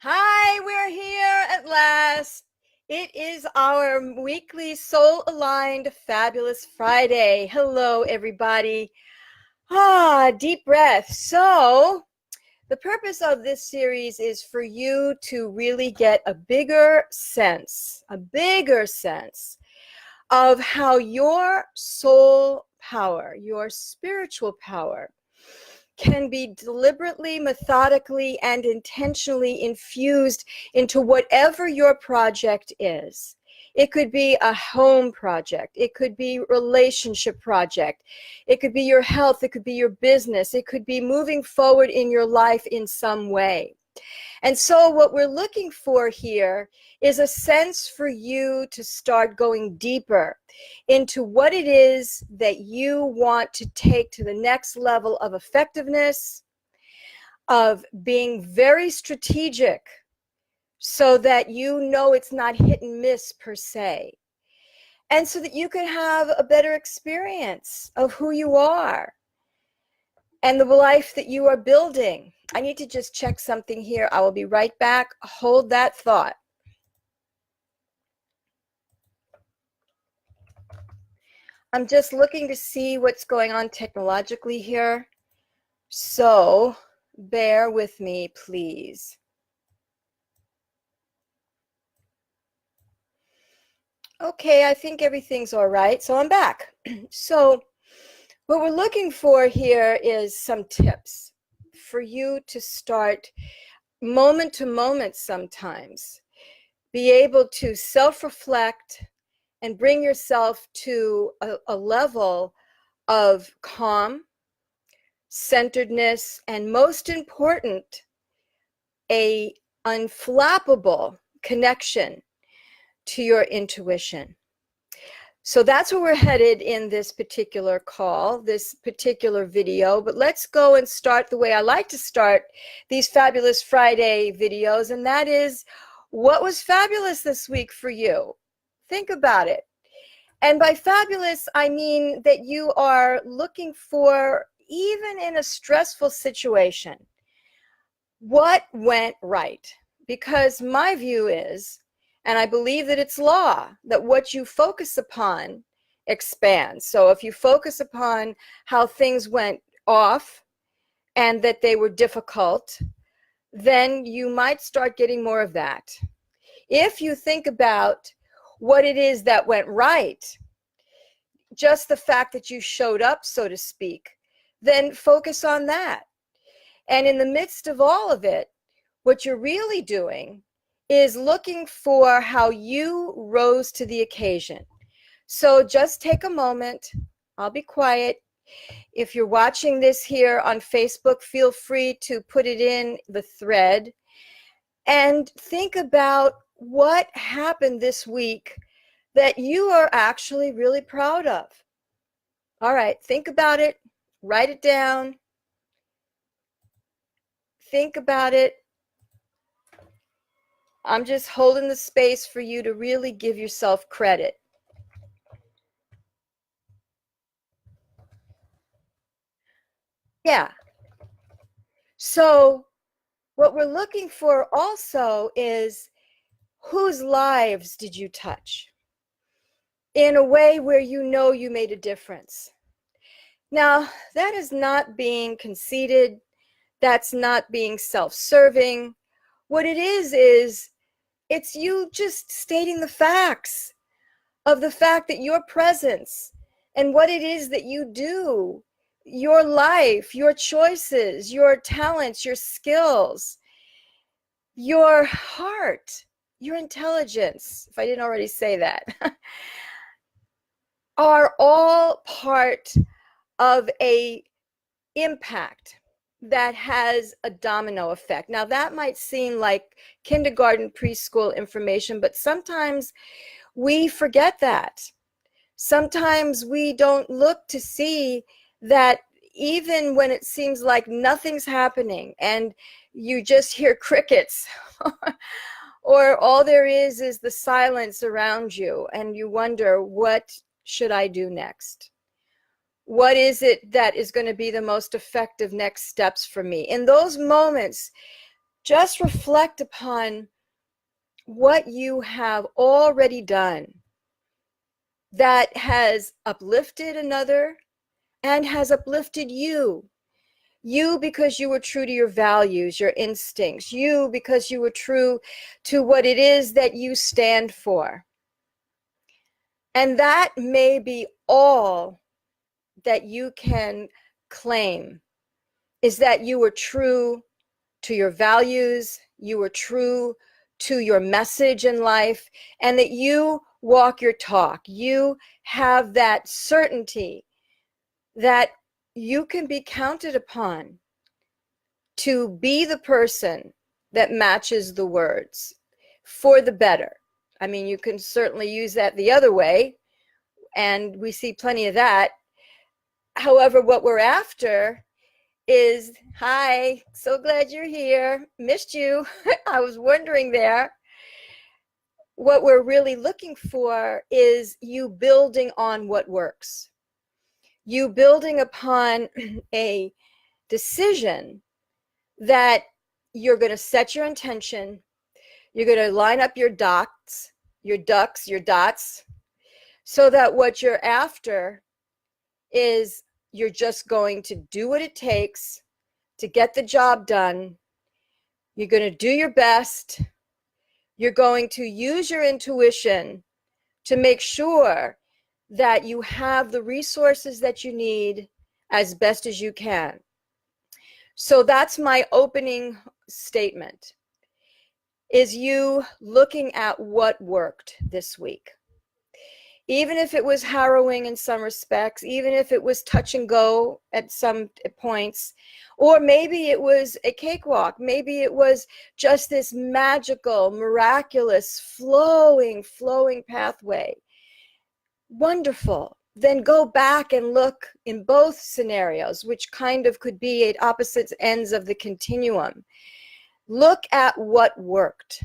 Hi, we're here at last. It is our weekly Soul Aligned Fabulous Friday. Hello, everybody. Deep breath. So, the purpose of this series is for you to really get a bigger sense of how your soul power, your spiritual power, can be deliberately, methodically, and intentionally infused into whatever your project is. It could be a home project. It could be a relationship project. It could be your health. It could be your business. It could be moving forward in your life in some way. And so what we're looking for here is a sense for you to start going deeper into what it is that you want to take to the next level of effectiveness, of being very strategic so that you know it's not hit and miss per se, and so that you can have a better experience of who you are and the life that you are building. I need to just check something here. I will be right back. Hold that thought. I'm just looking to see what's going on technologically here. So bear with me, please. Okay, I think everything's all right. So I'm back. So what we're looking for here is some tips for you to start moment to moment sometimes. Be able to self-reflect and bring yourself to a level of calm, centeredness, and most important, a unflappable connection to your intuition. So that's where we're headed in this particular call, this particular video. But let's go and start the way I like to start these Fabulous Friday videos, and that is, what was fabulous this week for you? Think about it. And by fabulous, I mean that you are looking for, even in a stressful situation, what went right? Because my view is, and I believe that it's law, that what you focus upon expands. So if you focus upon how things went off and that they were difficult, then you might start getting more of that. If you think about what it is that went right, just the fact that you showed up, so to speak, then focus on that. And in the midst of all of it, what you're really doing is looking for how you rose to the occasion. So just take a moment. I'll be quiet. If you're watching this here on Facebook, feel free to put it in the thread and think about what happened this week that you are actually really proud of. All right, think about it, write it down, think about it. I'm just holding the space for you to really give yourself credit. Yeah. So what we're looking for also is, whose lives did you touch in a way where you know you made a difference? Now, that is not being conceited. That's not being self-serving. What it is it's you just stating the facts of the fact that your presence and what it is that you do, your life, your choices, your talents, your skills, your heart, your intelligence, if I didn't already say that, are all part of a impact that has a domino effect. Now, that might seem like kindergarten, preschool information, but sometimes we forget that. Sometimes we don't look to see that even when it seems like nothing's happening and you just hear crickets or all there is the silence around you, and you wonder, what should I do next? What is it that is going to be the most effective next steps for me? In those moments, just reflect upon what you have already done that has uplifted another and has uplifted you. You because you were true to your values, your instincts. You because you were true to what it is that you stand for. And that may be all that you can claim, is that you were true to your values, you were true to your message in life, and that you walk your talk. You have that certainty that you can be counted upon to be the person that matches the words for the better. I mean, you can certainly use that the other way, and we see plenty of that. However, what we're after is, hi, so glad you're here. Missed you. I was wondering there. What we're really looking for is you building on what works. You building upon a decision that you're going to set your intention. You're going to line up your dots, your dots, so that what you're after is you're just going to do what it takes to get the job done. You're going to do your best. You're going to use your intuition to make sure that you have the resources that you need as best as you can. So that's my opening statement, is you looking at what worked this week. Even if it was harrowing in some respects, even if it was touch and go at some points, or maybe it was a cakewalk, maybe it was just this magical, miraculous, flowing pathway. Wonderful. Then go back and look in both scenarios, which kind of could be at opposite ends of the continuum. Look at what worked,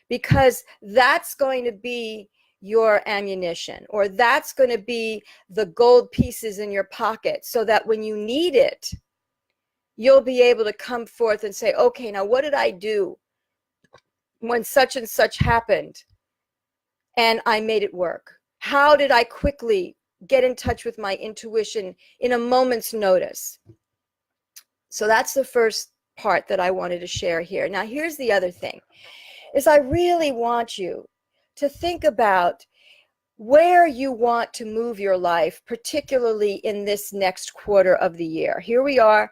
because that's going to be your ammunition, or that's going to be the gold pieces in your pocket, so that when you need it, you'll be able to come forth and say, okay, now what did I do when such and such happened and I made it work? How did I quickly get in touch with my intuition in a moment's notice? So that's the first part that I wanted to share here. Now, here's the other thing, is I really want you to think about where you want to move your life, particularly in this next quarter of the year. Here we are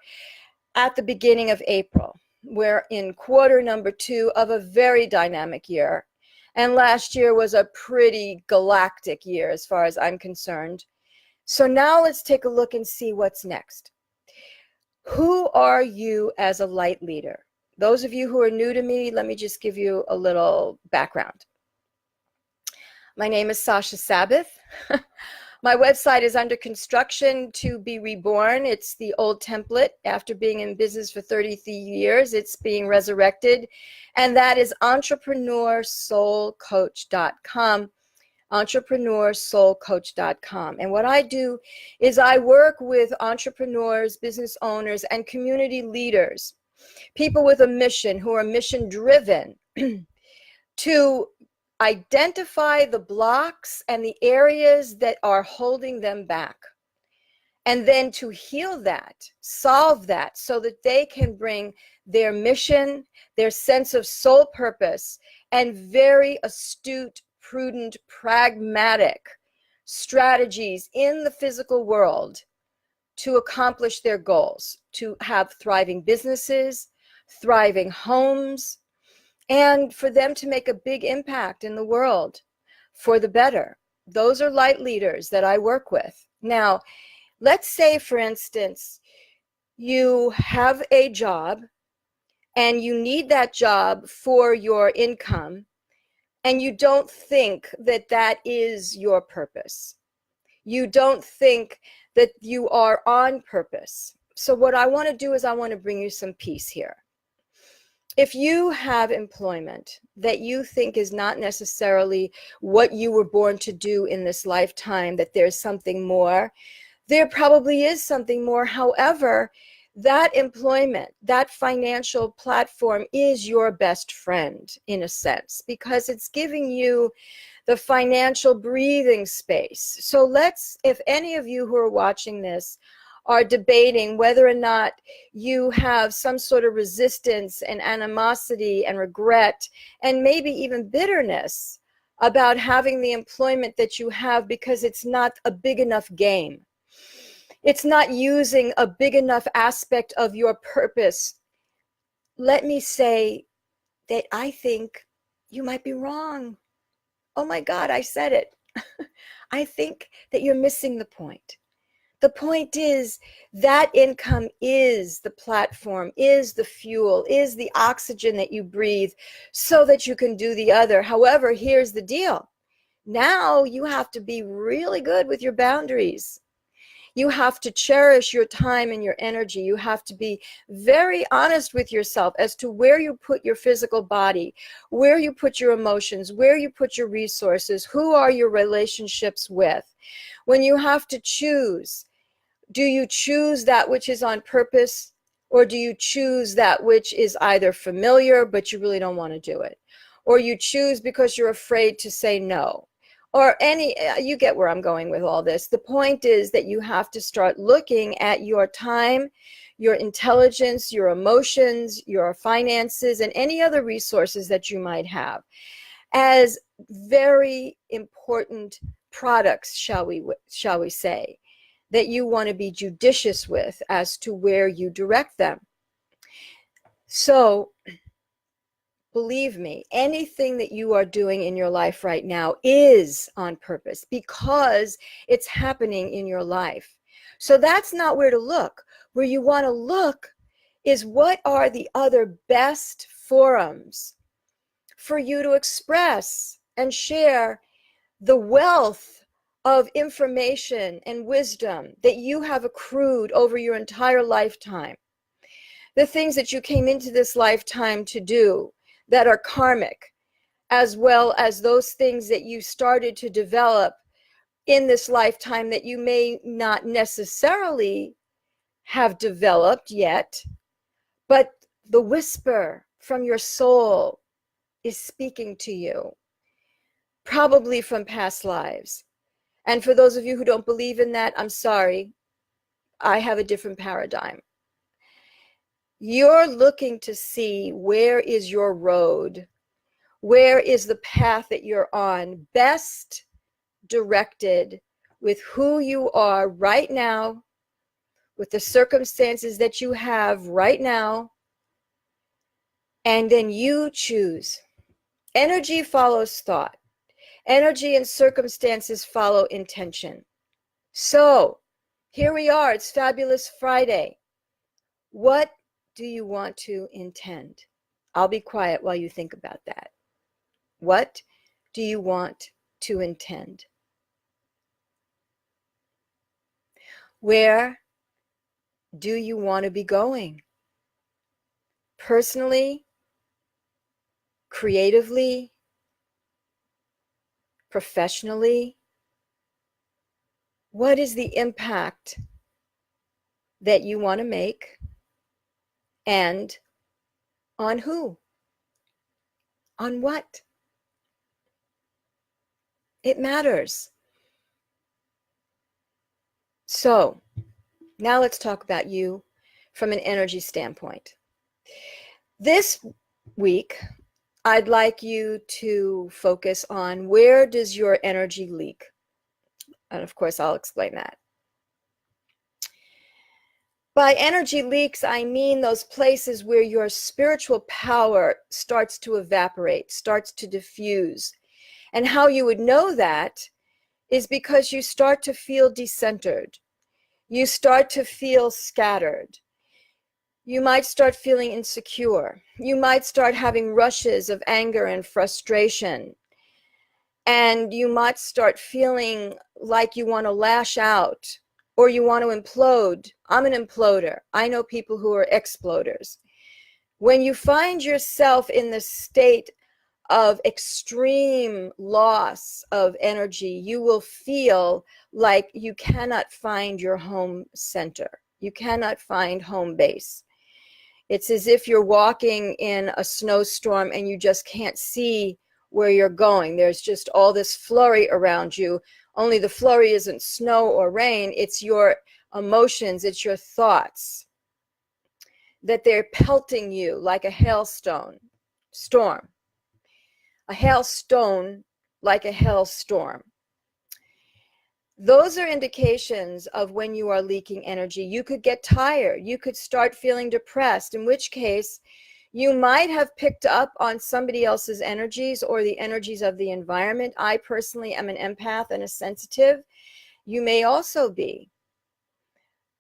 at the beginning of April. We're in quarter number 2 of a very dynamic year. And last year was a pretty galactic year as far as I'm concerned. So now let's take a look and see what's next. Who are you as a light leader? Those of you who are new to me, let me just give you a little background. My name is Sasha Sabbath. My website is under construction to be reborn. It's the old template. After being in business for 33 years, it's being resurrected. And that is entrepreneursoulcoach.com. entrepreneursoulcoach.com. And what I do is I work with entrepreneurs, business owners, and community leaders, people with a mission who are mission driven, to identify the blocks and the areas that are holding them back, and then to heal that, solve that, so that they can bring their mission, their sense of soul purpose, and very astute, prudent, pragmatic strategies in the physical world to accomplish their goals, to have thriving businesses, thriving homes, and for them to make a big impact in the world for the better. Those are light leaders that I work with. Now, let's say, for instance, you have a job and you need that job for your income, and you don't think that that is your purpose. You don't think that you are on purpose. So what I want to do is I want to bring you some peace here. If you have employment that you think is not necessarily what you were born to do in this lifetime, that there's something more, there probably is something more. However, that employment, that financial platform is your best friend in a sense, because it's giving you the financial breathing space. So if any of you who are watching this are debating whether or not you have some sort of resistance and animosity and regret and maybe even bitterness about having the employment that you have because it's not a big enough game, it's not using a big enough aspect of your purpose, let me say that I think you might be wrong. Oh my God, I said it. I think that you're missing the point. The point is that income is the platform, is the fuel, is the oxygen that you breathe so that you can do the other. However, here's the deal. Now you have to be really good with your boundaries. You have to cherish your time and your energy. You have to be very honest with yourself as to where you put your physical body, where you put your emotions, where you put your resources, who are your relationships with. When you have to choose, do you choose that which is on purpose, or do you choose that which is either familiar but you really don't want to do it, or you choose because you're afraid to say no? Or you get where I'm going with all this. The point is that you have to start looking at your time, your intelligence, your emotions, your finances, and any other resources that you might have as very important products, shall we say, that you want to be judicious with as to where you direct them. So, believe me, anything that you are doing in your life right now is on purpose because it's happening in your life. So that's not where to look. Where you want to look is what are the other best forums for you to express and share the wealth of information and wisdom that you have accrued over your entire lifetime. The things that you came into this lifetime to do that are karmic, as well as those things that you started to develop in this lifetime that you may not necessarily have developed yet, but the whisper from your soul is speaking to you, probably from past lives. And for those of you who don't believe in that, I'm sorry, I have a different paradigm. You're looking to see where is your road, where is the path that you're on best directed with who you are right now, with the circumstances that you have right now, and then you choose. Energy follows thought. Energy and circumstances follow intention. So here we are, it's Fabulous Friday. What do you want to intend? I'll be quiet while you think about that. What do you want to intend? Where do you want to be going? Personally, creatively, professionally? What is the impact that you want to make, and on who? On what? It matters. So now let's talk about you from an energy standpoint. This week, I'd like you to focus on where does your energy leak? And of course, I'll explain that. By energy leaks, I mean those places where your spiritual power starts to evaporate, starts to diffuse. And how you would know that is because you start to feel decentered. You start to feel scattered. You might start feeling insecure. You might start having rushes of anger and frustration. And you might start feeling like you want to lash out or you want to implode. I'm an imploder. I know people who are exploders. When you find yourself in the state of extreme loss of energy, you will feel like you cannot find your home center. You cannot find home base. It's as if you're walking in a snowstorm and you just can't see where you're going. There's just all this flurry around you. Only the flurry isn't snow or rain. It's your emotions. It's your thoughts that they're pelting you like a hailstone storm. A hailstone like a hailstorm. Those are indications of when you are leaking energy. You could get tired. You could start feeling depressed, in which case you might have picked up on somebody else's energies or the energies of the environment. I personally am an empath and a sensitive. You may also be,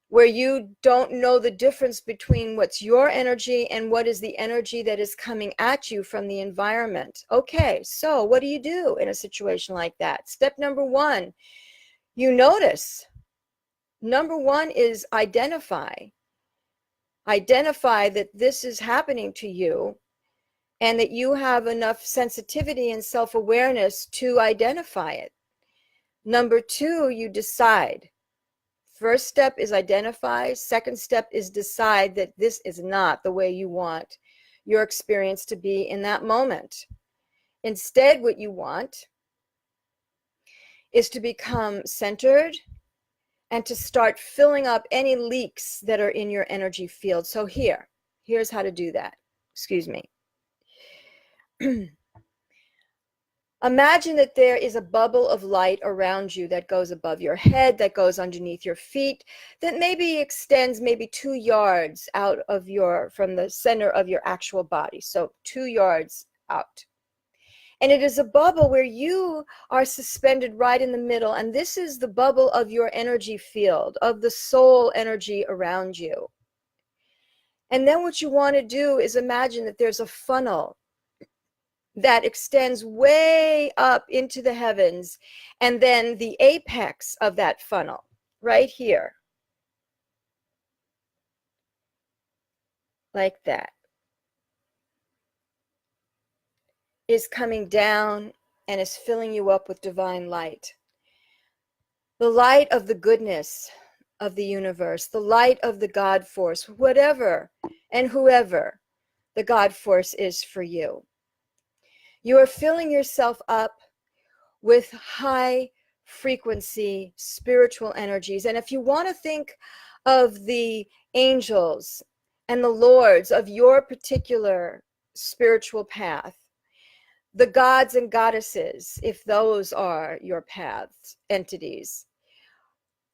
where you don't know the difference between what's your energy and what is the energy that is coming at you from the environment. Okay, so what do you do in a situation like that? Step number one, you notice. Number one is identify. Identify that this is happening to you and that you have enough sensitivity and self-awareness to identify it. Number two, you decide. First step is identify. Second step is decide that this is not the way you want your experience to be in that moment. Instead, what you want is to become centered and to start filling up any leaks that are in your energy field. So here's how to do that. Excuse me. Imagine that there is a bubble of light around you that goes above your head, that goes underneath your feet, that maybe extends maybe 2 yards out of from the center of your actual body. So 2 yards out. And it is a bubble where you are suspended right in the middle. And this is the bubble of your energy field, of the soul energy around you. And then what you want to do is imagine that there's a funnel that extends way up into the heavens, and then the apex of that funnel, right here, like that, is coming down and is filling you up with divine light. The light of the goodness of the universe, the light of the God force, whatever and whoever the God force is for you. You are filling yourself up with high frequency spiritual energies. And if you want to think of the angels and the lords of your particular spiritual path, the gods and goddesses, if those are your paths, entities,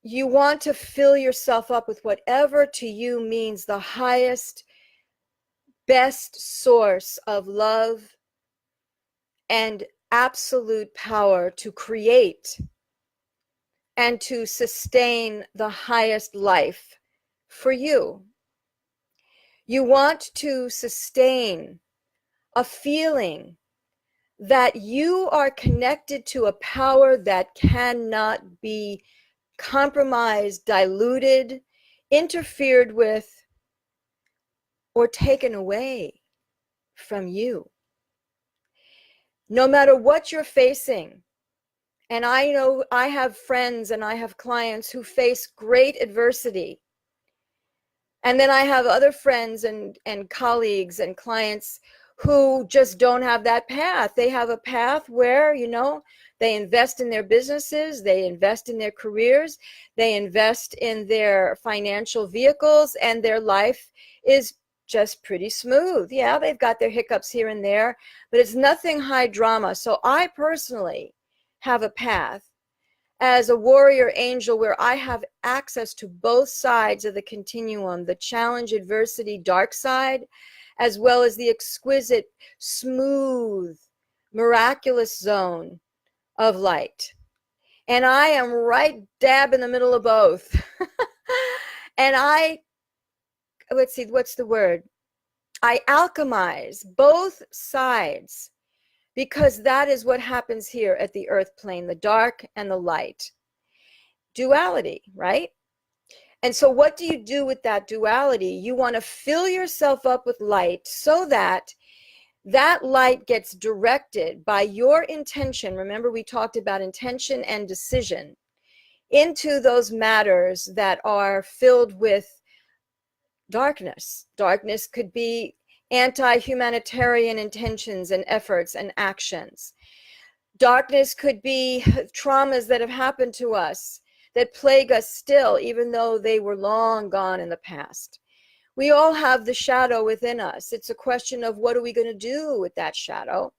you want to fill yourself up with whatever to you means the highest, best source of love and absolute power to create and to sustain the highest life for you. You want to sustain a feeling that you are connected to a power that cannot be compromised, diluted, interfered with, or taken away from you. No matter what you're facing, and I know I have friends and I have clients who face great adversity. And then I have other friends and colleagues and clients who just don't have that path. They have a path where, they invest in their businesses, they invest in their careers, they invest in their financial vehicles, and their life is just pretty smooth. Yeah, they've got their hiccups here and there, but it's nothing high drama. So I personally have a path as a warrior angel where I have access to both sides of the continuum, the challenge, adversity, dark side, as well as the exquisite, smooth, miraculous zone of light. And I am right dab in the middle of both. And let's see, what's the word? I alchemize both sides, because that is what happens here at the earth plane, the dark and the light. Duality, right? And so what do you do with that duality? You want to fill yourself up with light so that that light gets directed by your intention. Remember, we talked about intention and decision into those matters that are filled with darkness. Darkness could be anti-humanitarian intentions and efforts and actions. Darkness could be traumas that have happened to us that plague us still, even though they were long gone in the past. We all have the shadow within us. It's a question of what are we going to do with that shadow?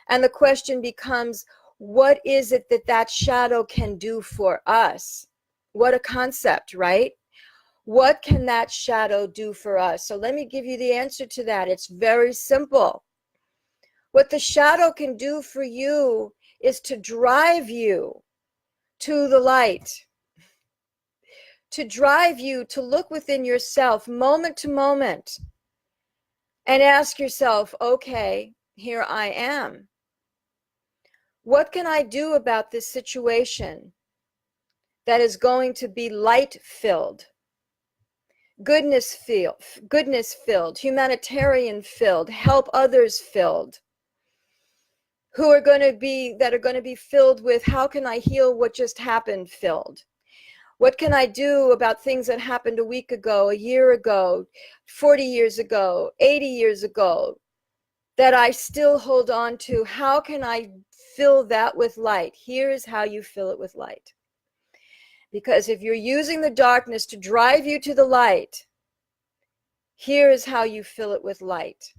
And the question becomes, what is it that that shadow can do for us? What a concept, right? What can that shadow do for us? So let me give you the answer to that. It's very simple. What the shadow can do for you is to drive you to the light, to drive you to look within yourself moment to moment and ask yourself, okay, here I am. What can I do about this situation that is going to be light-filled, goodness-filled, humanitarian-filled, help others-filled, who are going to be filled with how can I heal what just happened filled? What can I do about things that happened a week ago, a year ago, 40 years ago, 80 years ago, that I still hold on to? How can I fill that with light? Here's how you fill it with light. Because if you're using the darkness to drive you to the light, here's how you fill it with light.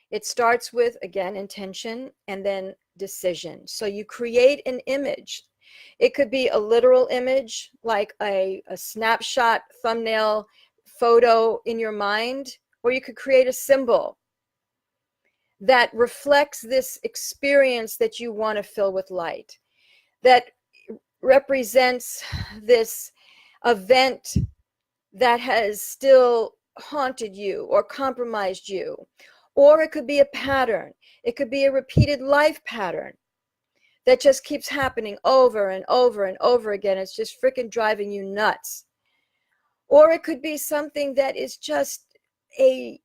It starts with, again, intention and then decision. So you create an image. It could be a literal image, like a snapshot, thumbnail, photo in your mind, or you could create a symbol that reflects this experience that you want to fill with light, that represents this event that has still haunted you or compromised you. Or it could be a pattern. It could be a repeated life pattern that just keeps happening over and over and over again. It's just freaking driving you nuts. Or it could be something that is just a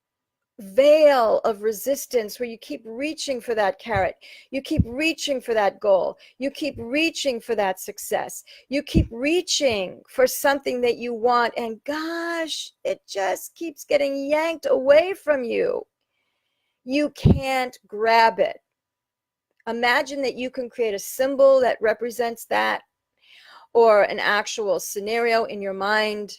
veil of resistance where you keep reaching for that carrot. You keep reaching for that goal. You keep reaching for that success. You keep reaching for something that you want, and gosh, it just keeps getting yanked away from you. You can't grab it. Imagine that you can create a symbol that represents that, or an actual scenario in your mind.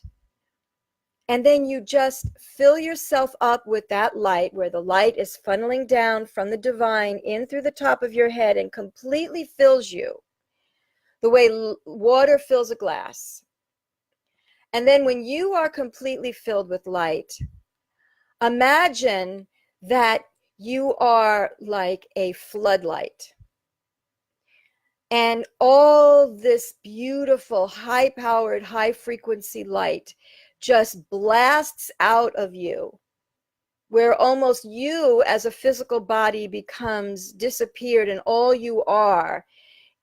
And then you just fill yourself up with that light, where the light is funneling down from the divine in through the top of your head and completely fills you the way water fills a glass. And then when you are completely filled with light, imagine that you are like a floodlight. And all this beautiful, high-powered, high-frequency light just blasts out of you, where almost you as a physical body becomes disappeared, and all you are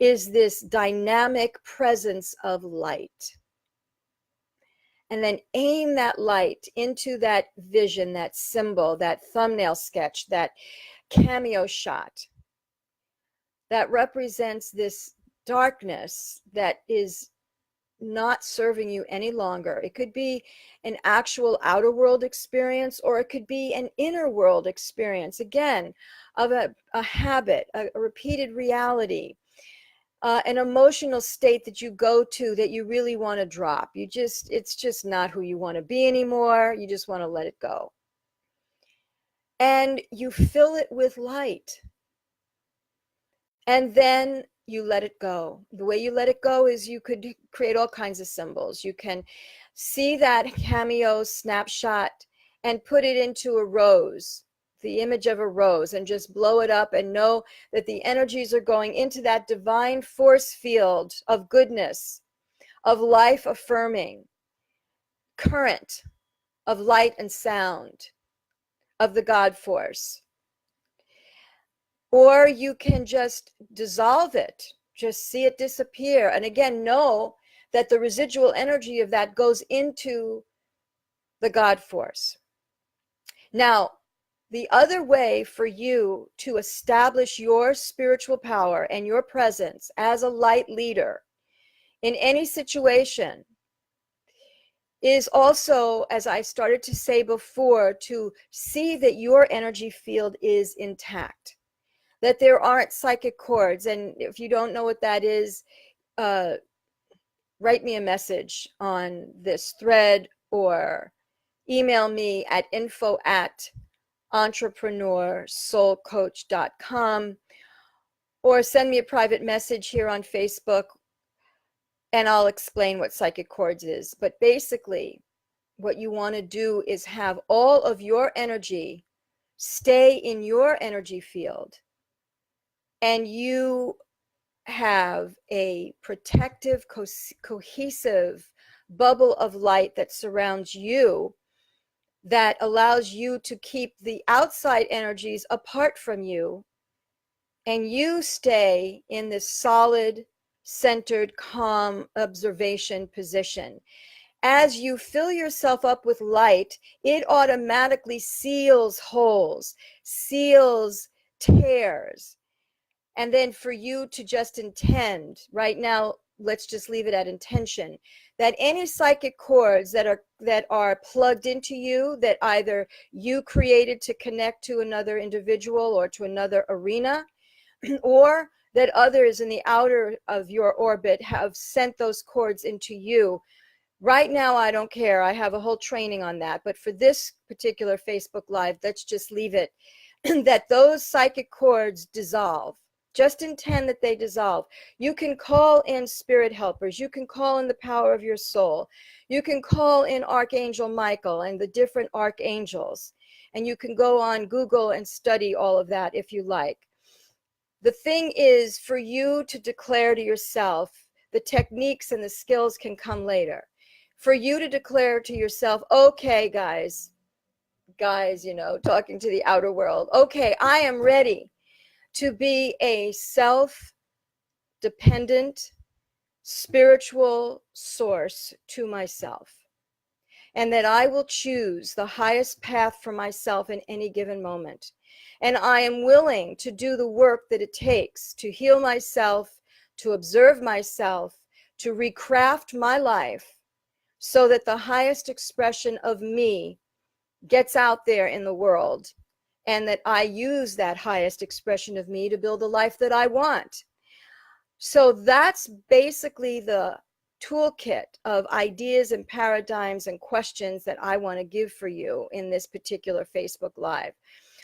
is this dynamic presence of light. And then aim that light into that vision, that symbol, that thumbnail sketch, that cameo shot that represents this darkness that is not serving you any longer. It could be an actual outer world experience, or it could be an inner world experience, again, of a habit, a repeated reality, an emotional state that you go to that you really want to drop. It's just not who you want to be anymore. You just want to let it go. And you fill it with light. And then you let it go. The way you let it go is you could create all kinds of symbols. You can see that cameo snapshot and put it into a rose, the image of a rose, and just blow it up and know that the energies are going into that divine force field of goodness, of life affirming current, of light and sound, of the God force. Or you can just dissolve it, just see it disappear. And again, know that the residual energy of that goes into the God force. Now, the other way for you to establish your spiritual power and your presence as a light leader in any situation is also, as I started to say before, to see that your energy field is intact, that there aren't psychic cords. And if you don't know what that is, write me a message on this thread or email me at info@entrepreneursoulcoach.com, or send me a private message here on Facebook, and I'll explain what psychic cords is. But basically, what you want to do is have all of your energy stay in your energy field, and you have a protective, cohesive bubble of light that surrounds you, that allows you to keep the outside energies apart from you, and you stay in this solid, centered, calm observation position. As you fill yourself up with light, it automatically seals holes, seals tears. And then for you to just intend, right now, let's just leave it at intention, that any psychic cords that are plugged into you, that either you created to connect to another individual or to another arena, or that others in the outer of your orbit have sent those cords into you. Right now, I don't care. I have a whole training on that. But for this particular Facebook Live, let's just leave it that those psychic cords dissolve. Just intend that they dissolve. You can call in spirit helpers. You can call in the power of your soul. You can call in Archangel Michael and the different archangels. And you can go on Google and study all of that if you like. The thing is for you to declare to yourself, the techniques and the skills can come later. For you to declare to yourself, okay, guys, talking to the outer world, okay, I am ready to be a self-dependent spiritual source to myself, and that I will choose the highest path for myself in any given moment. And I am willing to do the work that it takes to heal myself, to observe myself, to recraft my life so that the highest expression of me gets out there in the world, and that I use that highest expression of me to build the life that I want. So that's basically the toolkit of ideas and paradigms and questions that I want to give for you in this particular Facebook Live.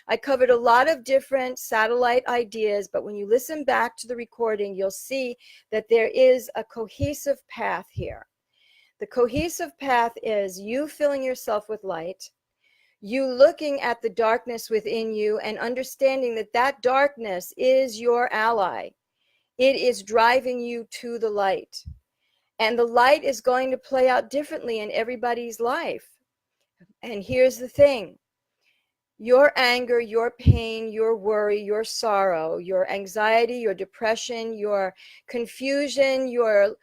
I covered a lot of different satellite ideas, but when you listen back to the recording, you'll see that there is a cohesive path here. The cohesive path is you filling yourself with light, you looking at the darkness within you and understanding that that darkness is your ally. It is driving you to the light. And the light is going to play out differently in everybody's life. And here's the thing. Your anger, your pain, your worry, your sorrow, your anxiety, your depression, your confusion, your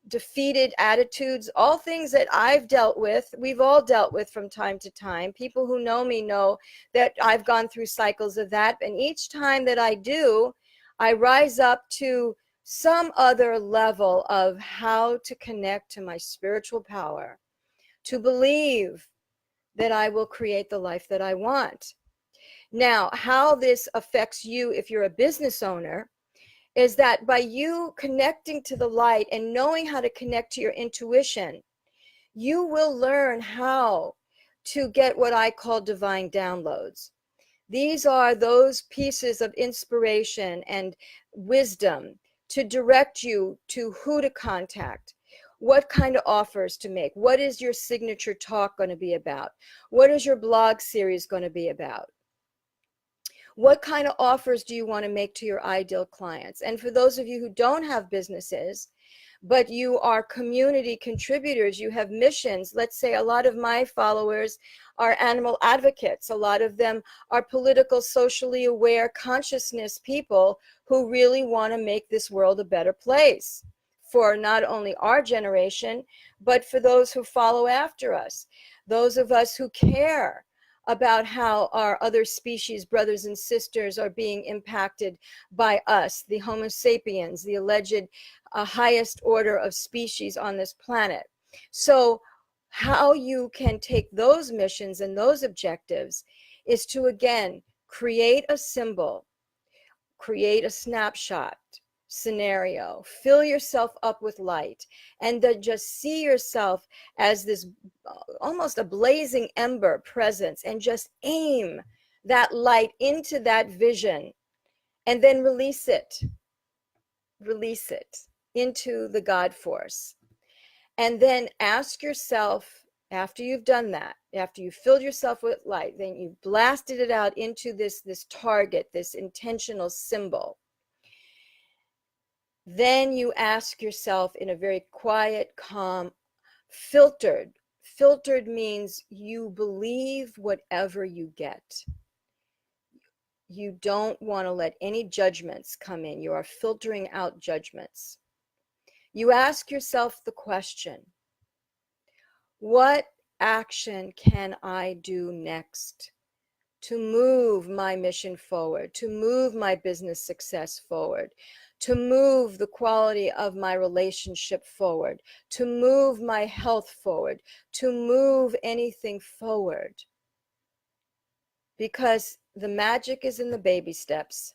defeated attitudes, all things that I've dealt with, we've all dealt with from time to time. People who know me know that I've gone through cycles of that. And each time that I do, I rise up to some other level of how to connect to my spiritual power, to believe that I will create the life that I want. Now, how this affects you if you're a business owner is that by you connecting to the light and knowing how to connect to your intuition, you will learn how to get what I call divine downloads. These are those pieces of inspiration and wisdom to direct you to who to contact, what kind of offers to make, what is your signature talk going to be about, what is your blog series going to be about. What kind of offers do you want to make to your ideal clients? And for those of you who don't have businesses, but you are community contributors, you have missions. Let's say a lot of my followers are animal advocates. A lot of them are political, socially aware, consciousness people who really want to make this world a better place for not only our generation, but for those who follow after us, those of us who care about how our other species, brothers and sisters, are being impacted by us, the Homo sapiens, the alleged highest order of species on this planet. So how you can take those missions and those objectives is to, again, create a symbol, create a snapshot scenario, fill yourself up with light, and then just see yourself as this almost a blazing ember presence, and just aim that light into that vision, and then release it into the God force. And then ask yourself, after you've done that, after you've filled yourself with light, then you've blasted it out into this target, this intentional symbol. Then you ask yourself in a very quiet, calm, filtered means you believe whatever you get. You don't want to let any judgments come in. You are filtering out judgments. You ask yourself the question, what action can I do next to move my mission forward, to move my business success forward, to move the quality of my relationship forward, to move my health forward, to move anything forward? Because the magic is in the baby steps.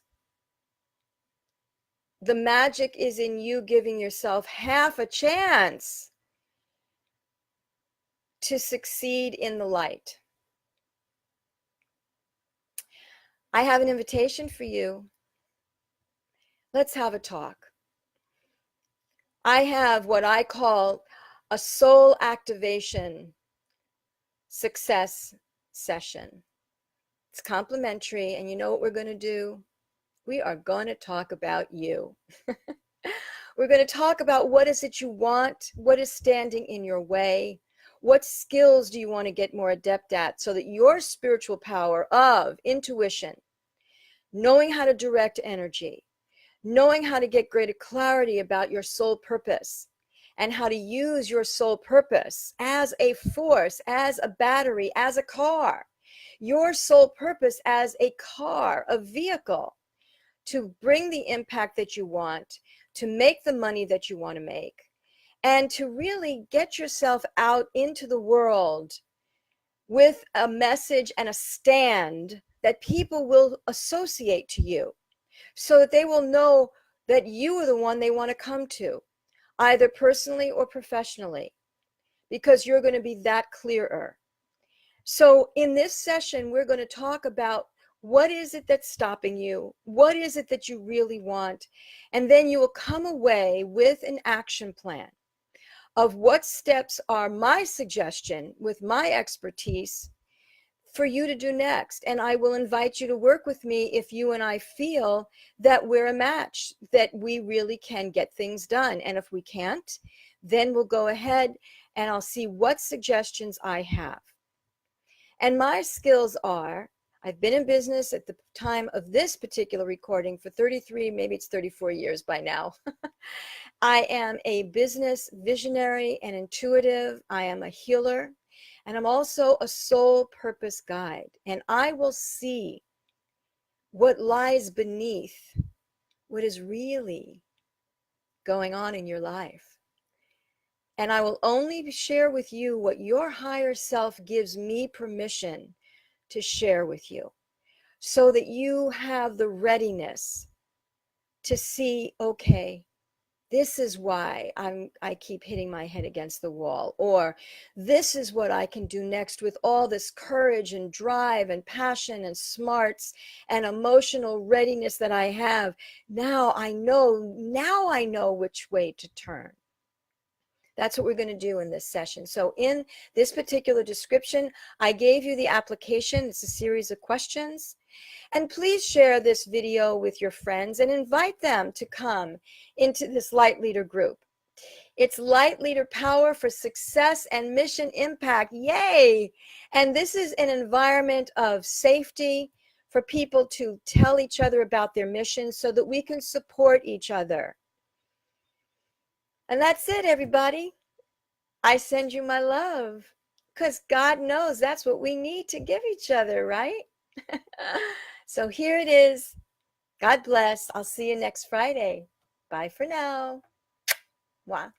The magic is in you giving yourself half a chance to succeed in the light. I have an invitation for you. Let's have a talk. I have what I call a soul activation success session. It's complimentary, and you know what we're going to do? We are going to talk about you. We're going to talk about what is it you want, what is standing in your way, what skills do you want to get more adept at so that your spiritual power of intuition, knowing how to direct energy, knowing how to get greater clarity about your soul purpose, and how to use your soul purpose as a force, as a battery, as a car. Your soul purpose as a car, a vehicle to bring the impact that you want, to make the money that you want to make, and to really get yourself out into the world with a message and a stand that people will associate to you, so that they will know that you are the one they want to come to, either personally or professionally, because you're going to be that clearer. So in this session, we're going to talk about what is it that's stopping you? What is it that you really want? And then you will come away with an action plan of what steps are my suggestion with my expertise for you to do next. And I will invite you to work with me if you and I feel that we're a match, that we really can get things done. And if we can't, then we'll go ahead and I'll see what suggestions I have. And my skills are, I've been in business at the time of this particular recording for 33, maybe it's 34 years by now. I am a business visionary and intuitive. I am a healer, and I'm also a soul purpose guide. And I will see what lies beneath what is really going on in your life. And I will only share with you what your higher self gives me permission to share with you, so that you have the readiness to see, okay, this is why I keep hitting my head against the wall, or this is what I can do next with all this courage and drive and passion and smarts and emotional readiness that I have. Now I know which way to turn. That's what we're going to do in this session. So in this particular description, I gave you the application. It's a series of questions. And please share this video with your friends and invite them to come into this Light Leader group. It's Light Leader Power for Success and Mission Impact. Yay! And this is an environment of safety for people to tell each other about their mission so that we can support each other. And that's it, everybody. I send you my love, because God knows that's what we need to give each other, right? So here it is. God bless. I'll see you next Friday. Bye for now. Mwah.